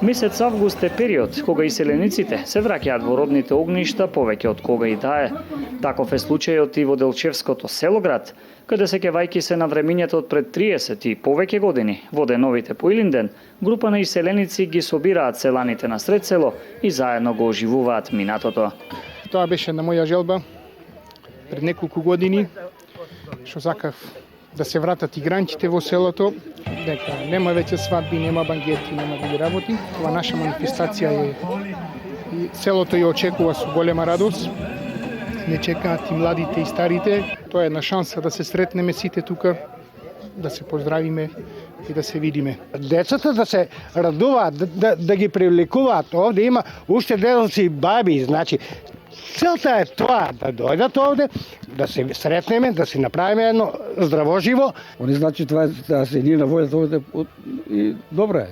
Месец август е период кога иселениците се враќаат во родните огништа повеќе од кога и да е. Таков е случајот и во Делчевското селоград, каде се кевајки се на времињата од пред 30 и повеќе години, во деновите по Илинден, група на иселеници ги собираат селаните на сред село и заедно го оживуваат минатото. Тоа беше на моја желба пред неколку години, што сакав да се вратат игранчите во селото, дека нема веќе свадби, нема бангети, нема други работи. Ова наша манифестација е и селото ја очекува со голема радост. Не чекаат и младите и старите. Тоа е една шанса да се сретнеме сите тука, да се поздравиме и да се видиме. Децата да се радуваат, да ги привлекуваат. Овде има уште дедовци и баби, значи целта е тоа, да дојдат овде, да се сретнеме, да си направиме едно здраво живо. Они значи това да се ние наводят овде и добро е.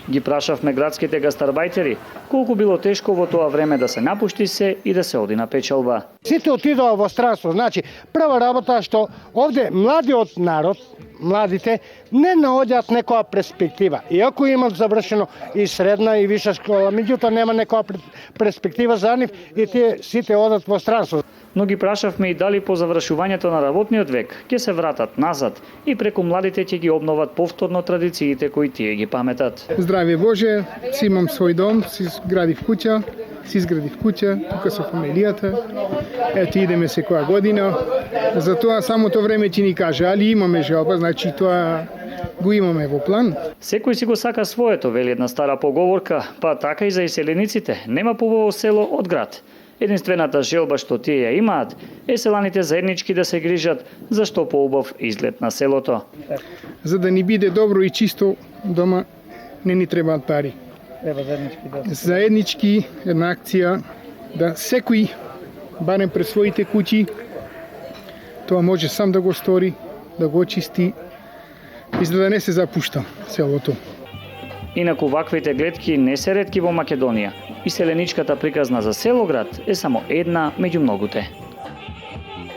Ги прашавме градските гастарбајтери колку било тешко во тоа време да се напушти се и да се оди на печалба. Сите отидоа во странство, значи прва работа што овде младиот народ, младите не наоѓаат некоја перспектива. Иако имат завршено и средна и виша школа, меѓутоа нема некоја перспектива за нив и тие сите одат во странство. Но ги прашавме и дали по завршувањето на работниот век ќе се вратат назад и преку младите ќе ги обноват повторно традициите кои тие ги паметат. Здраве Боже, си имам свој дом, си изградив куќа, тука со фамилијата. Ето идеме секоја година. Затоа самото време ќе ни каже, али имаме желба, значи тоа го имаме во план. Секој си го сака своето, вели една стара поговорка, па така и за иселениците. Нема побаво село од град. Единствената желба што тие ја имаат е селаните заеднички да се грижат за што поубав изглед на селото. За да ни биде добро и чисто дома, не ни требаат пари. Заеднички една акција да секој, барем пред своите куќи, тоа може сам да го стори, да го очисти и за да не се запушта селото. Инаку ваквите гледки не се ретки во Македонија. Иселеничката приказна за Селоград е само една меѓу многуте.